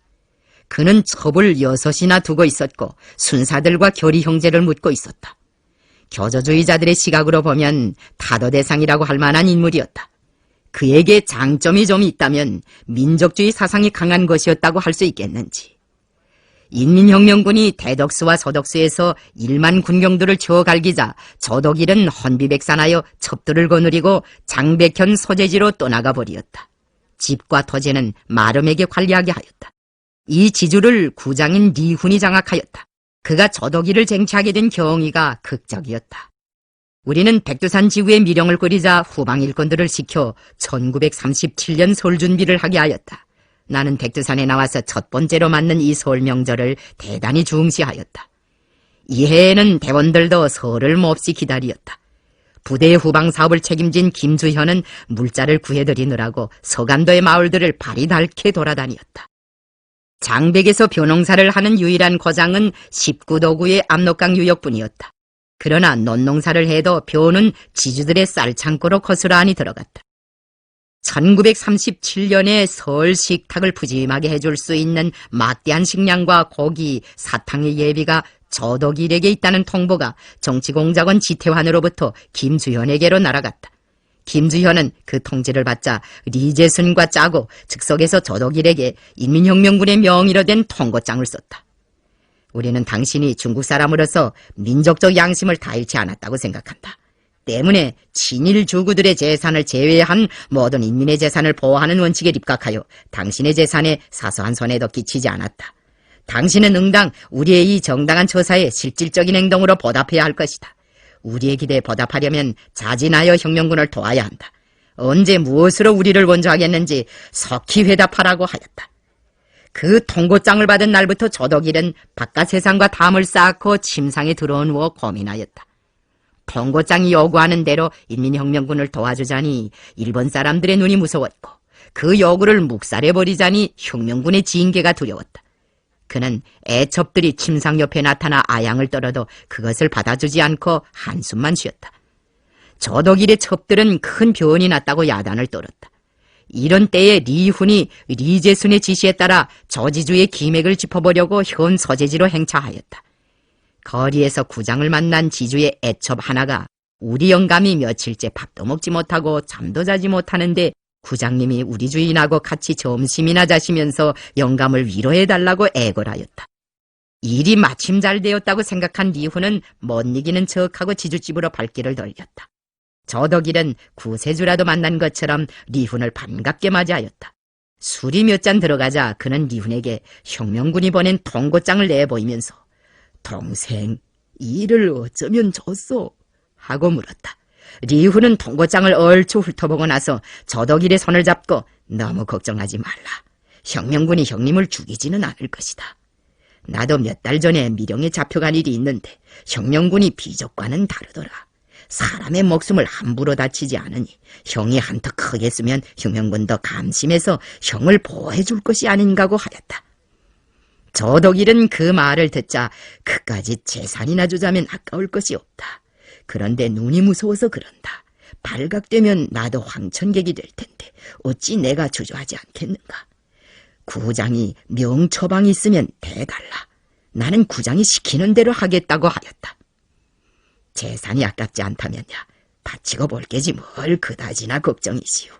그는 첩을 6이나 두고 있었고 순사들과 결의 형제를 묻고 있었다. 교조주의자들의 시각으로 보면 타도 대상이라고 할 만한 인물이었다. 그에게 장점이 좀 있다면 민족주의 사상이 강한 것이었다고 할 수 있겠는지. 인민혁명군이 대덕수와 서덕수에서 1만 군경들을 쳐갈기자 조덕일은 헌비백산하여 첩들을 거느리고 장백현 소재지로 떠나가 버리었다. 집과 토지는 마름에게 관리하게 하였다. 이 지주를 구장인 리훈이 장악하였다. 그가 조덕일을 쟁취하게 된 경위가 극적이었다. 우리는 백두산 지구에 미령을 끓이자 후방 일꾼들을 시켜 1937년 설 준비를 하게 하였다. 나는 백두산에 나와서 첫 번째로 맞는 이 설 명절을 대단히 중시하였다. 이해에는 대원들도 설을 몹시 기다리었다. 부대의 후방 사업을 책임진 김주현은 물자를 구해드리느라고 서간도의 마을들을 발이 닳게 돌아다녔다. 장백에서 벼농사를 하는 유일한 고장은 19도구의 압록강 유역뿐이었다. 그러나 논농사를 해도 벼는 지주들의 쌀창고로 거스란히 들어갔다. 1937년에 서울 식탁을 푸짐하게 해줄 수 있는 막대한 식량과 고기, 사탕의 예비가 저덕일에게 있다는 통보가 정치공작원 지태환으로부터 김주현에게로 날아갔다. 김주현은 그 통지를 받자 리재순과 짜고 즉석에서 저덕일에게 인민혁명군의 명의로 된 통고장을 썼다. 우리는 당신이 중국 사람으로서 민족적 양심을 다 잃지 않았다고 생각한다. 때문에 친일 주구들의 재산을 제외한 모든 인민의 재산을 보호하는 원칙에 입각하여 당신의 재산에 사소한 손해도 끼치지 않았다. 당신은 응당 우리의 이 정당한 처사에 실질적인 행동으로 보답해야 할 것이다. 우리의 기대에 보답하려면 자진하여 혁명군을 도와야 한다. 언제 무엇으로 우리를 원조하겠는지 석히 회답하라고 하였다. 그 통고장을 받은 날부터 저덕일은 바깥 세상과 담을 쌓고 침상에 들어누워 고민하였다. 통고장이 요구하는 대로 인민혁명군을 도와주자니 일본 사람들의 눈이 무서웠고 그 요구를 묵살해버리자니 혁명군의 징계가 두려웠다. 그는 애첩들이 침상 옆에 나타나 아양을 떨어도 그것을 받아주지 않고 한숨만 쉬었다. 저덕일의 첩들은 큰 변이 났다고 야단을 떨었다. 이런 때에 리훈이 리재순의 지시에 따라 저지주의 기맥을 짚어보려고 현 서재지로 행차하였다. 거리에서 구장을 만난 지주의 애첩 하나가 우리 영감이 며칠째 밥도 먹지 못하고 잠도 자지 못하는데 구장님이 우리 주인하고 같이 점심이나 자시면서 영감을 위로해달라고 애걸하였다. 일이 마침 잘 되었다고 생각한 리훈은 못 이기는 척하고 지주집으로 발길을 돌렸다. 저덕일은 구세주라도 만난 것처럼 리훈을 반갑게 맞이하였다. 술이 몇 잔 들어가자 그는 리훈에게 혁명군이 보낸 통고장을 내보이면서 동생, 일을 어쩌면 줬소? 하고 물었다. 리훈은 통고장을 얼추 훑어보고 나서 저덕일의 손을 잡고 너무 걱정하지 말라. 혁명군이 형님을 죽이지는 않을 것이다. 나도 몇 달 전에 미령에 잡혀간 일이 있는데 혁명군이 비적과는 다르더라. 사람의 목숨을 함부로 다치지 않으니 형이 한턱 크게 쓰면 혁명군도 감심해서 형을 보호해줄 것이 아닌가고 하였다. 저덕일은 그 말을 듣자 그까지 재산이나 주자면 아까울 것이 없다. 그런데 눈이 무서워서 그런다. 발각되면 나도 황천객이 될 텐데 어찌 내가 주저하지 않겠는가. 구장이 명처방이 있으면 대달라. 나는 구장이 시키는 대로 하겠다고 하였다. 재산이 아깝지 않다면야 바치고 볼 게지 뭘 그다지나 걱정이시오.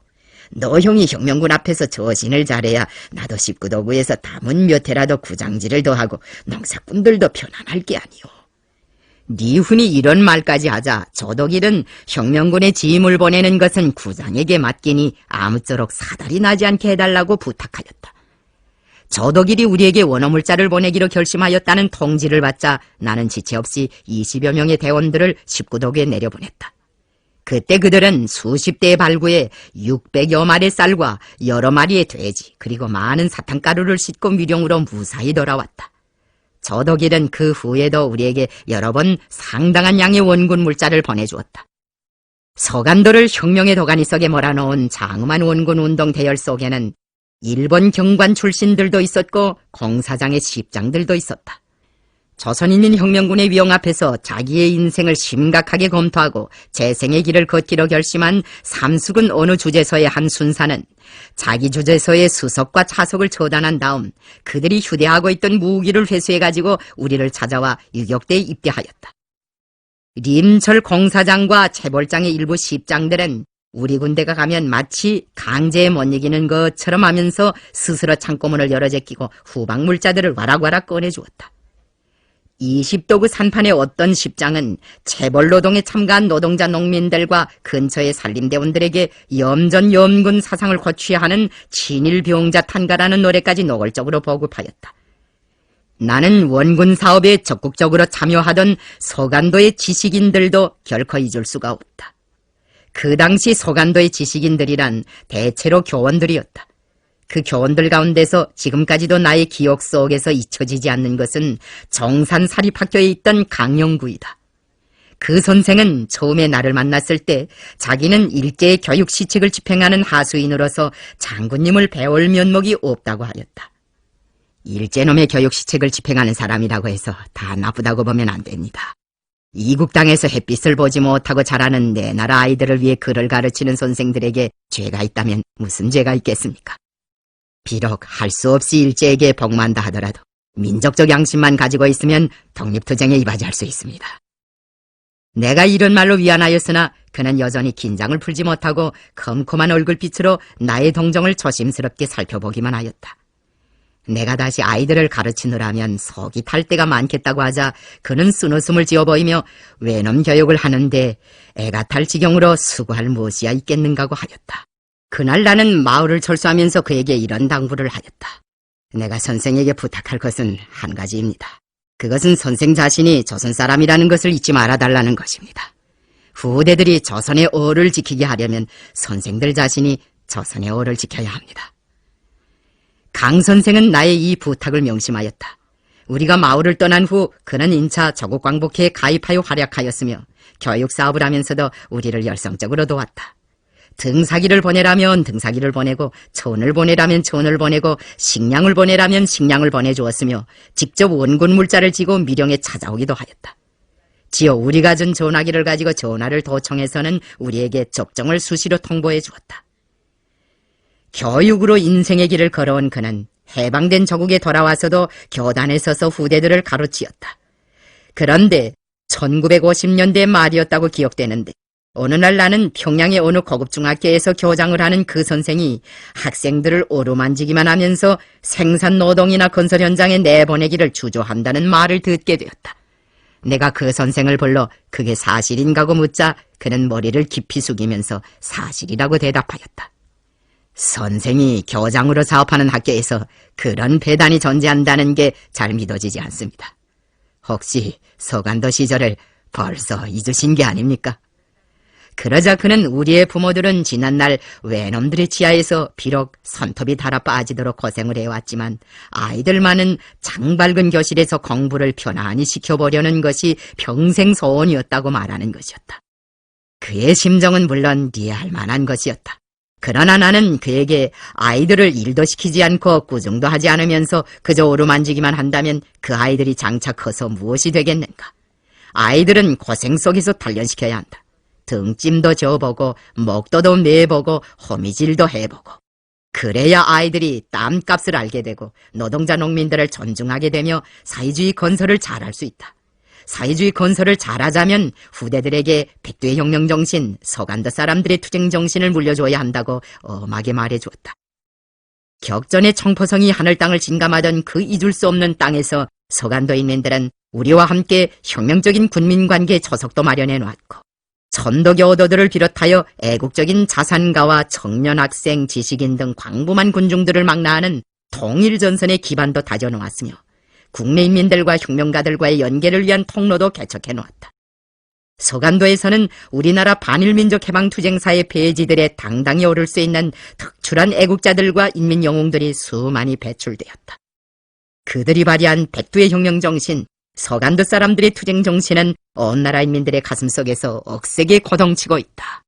너 형이 혁명군 앞에서 저신을 잘해야 나도 십구도구에서 담은 몇 해라도 구장지를 더하고 농사꾼들도 편안할 게 아니오. 리훈이 이런 말까지 하자 저덕일은 혁명군의 짐을 보내는 것은 구장에게 맡기니 아무쪼록 사달이 나지 않게 해달라고 부탁하였다. 저덕일이 우리에게 원어물자를 보내기로 결심하였다는 통지를 받자 나는 지체 없이 20여 명의 대원들을 십구도구에 내려보냈다. 그때 그들은 수십 대의 발구에 600여 마리의 쌀과 여러 마리의 돼지 그리고 많은 사탕가루를 싣고 미령으로 무사히 돌아왔다. 저덕일은 그 후에도 우리에게 여러 번 상당한 양의 원군 물자를 보내주었다. 서간도를 혁명의 도가니 속에 몰아넣은 장엄한 원군 운동 대열 속에는 일본 경관 출신들도 있었고 공사장의 십장들도 있었다. 조선인민 혁명군의 위용 앞에서 자기의 인생을 심각하게 검토하고 재생의 길을 걷기로 결심한 삼숙은 어느 주재소의 한 순사는 자기 주재소의 수석과 차석을 처단한 다음 그들이 휴대하고 있던 무기를 회수해가지고 우리를 찾아와 유격대에 입대하였다. 림철 공사장과 체벌장의 일부 십장들은 우리 군대가 가면 마치 강제에 못 이기는 것처럼 하면서 스스로 창고문을 열어 제끼고 후방 물자들을 와락와락 꺼내주었다. 20도구 산판의 어떤 십장은 체벌노동에 참가한 노동자 농민들과 근처의 산림대원들에게 염전 염군 사상을 고취하는 친일병자 탄가라는 노래까지 노골적으로 보급하였다. 나는 원군 사업에 적극적으로 참여하던 서간도의 지식인들도 결코 잊을 수가 없다. 그 당시 서간도의 지식인들이란 대체로 교원들이었다. 그 교원들 가운데서 지금까지도 나의 기억 속에서 잊혀지지 않는 것은 정산사립학교에 있던 강영구이다. 그 선생은 처음에 나를 만났을 때 자기는 일제의 교육 시책을 집행하는 하수인으로서 장군님을 배울 면목이 없다고 하였다. 일제놈의 교육 시책을 집행하는 사람이라고 해서 다 나쁘다고 보면 안 됩니다. 이국 땅에서 햇빛을 보지 못하고 자라는 내 나라 아이들을 위해 글을 가르치는 선생들에게 죄가 있다면 무슨 죄가 있겠습니까? 비록 할 수 없이 일제에게 복만다 하더라도 민족적 양심만 가지고 있으면 독립투쟁에 이바지할 수 있습니다. 내가 이런 말로 위안하였으나 그는 여전히 긴장을 풀지 못하고 컴컴한 얼굴빛으로 나의 동정을 조심스럽게 살펴보기만 하였다. 내가 다시 아이들을 가르치느라면 속이 탈 때가 많겠다고 하자 그는 쓴웃음을 지어 보이며 외놈 교육을 하는데 애가 탈 지경으로 수고할 무엇이야 있겠는가고 하였다. 그날 나는 마을을 철수하면서 그에게 이런 당부를 하였다. 내가 선생에게 부탁할 것은 한 가지입니다. 그것은 선생 자신이 조선 사람이라는 것을 잊지 말아달라는 것입니다. 후대들이 조선의 어를 지키게 하려면 선생들 자신이 조선의 어를 지켜야 합니다. 강 선생은 나의 이 부탁을 명심하였다. 우리가 마을을 떠난 후 그는 인차 조국광복회에 가입하여 활약하였으며 교육 사업을 하면서도 우리를 열성적으로 도왔다. 등사기를 보내라면 등사기를 보내고 천을 보내라면 천을 보내고 식량을 보내라면 식량을 보내주었으며 직접 원군 물자를 지고 미령에 찾아오기도 하였다. 지어 우리가 준 전화기를 가지고 전화를 도청해서는 우리에게 적정을 수시로 통보해 주었다. 교육으로 인생의 길을 걸어온 그는 해방된 조국에 돌아와서도 교단에 서서 후대들을 가르치었다. 그런데 1950년대 말이었다고 기억되는데 어느 날 나는 평양의 어느 고급중학교에서 교장을 하는 그 선생이 학생들을 어루만지기만 하면서 생산노동이나 건설 현장에 내보내기를 주저한다는 말을 듣게 되었다. 내가 그 선생을 불러 그게 사실인가고 묻자 그는 머리를 깊이 숙이면서 사실이라고 대답하였다. 선생이 교장으로 사업하는 학교에서 그런 배단이 존재한다는 게 잘 믿어지지 않습니다. 혹시 서간도 시절을 벌써 잊으신 게 아닙니까? 그러자 그는 우리의 부모들은 지난날 외놈들의 치하에서 비록 손톱이 달아 빠지도록 고생을 해왔지만 아이들만은 장밝은 교실에서 공부를 편안히 시켜보려는 것이 평생 소원이었다고 말하는 것이었다. 그의 심정은 물론 이해할 만한 것이었다. 그러나 나는 그에게 아이들을 일도 시키지 않고 꾸중도 하지 않으면서 그저 오르만지기만 한다면 그 아이들이 장차 커서 무엇이 되겠는가? 아이들은 고생 속에서 단련시켜야 한다. 등찜도 져보고 목도도 매보고 호미질도 해보고 그래야 아이들이 땀값을 알게 되고 노동자 농민들을 존중하게 되며 사회주의 건설을 잘할 수 있다. 사회주의 건설을 잘하자면 후대들에게 백두의 혁명정신, 서간도 사람들의 투쟁정신을 물려줘야 한다고 엄하게 말해주었다. 격전의 청포성이 하늘 땅을 진감하던 그 잊을 수 없는 땅에서 서간도인민들은 우리와 함께 혁명적인 군민관계 조석도 마련해 놓았고 천도교도들을 비롯하여 애국적인 자산가와 청년학생, 지식인 등 광범한 군중들을 망라하는 통일전선의 기반도 다져놓았으며 국내 인민들과 혁명가들과의 연계를 위한 통로도 개척해 놓았다. 서간도에서는 우리나라 반일민족해방투쟁사의 배지들에 당당히 오를 수 있는 특출한 애국자들과 인민영웅들이 수많이 배출되었다. 그들이 발휘한 백두의 혁명정신, 서간도 사람들의 투쟁정신은 온 나라 인민들의 가슴속에서 억세게 거동치고 있다.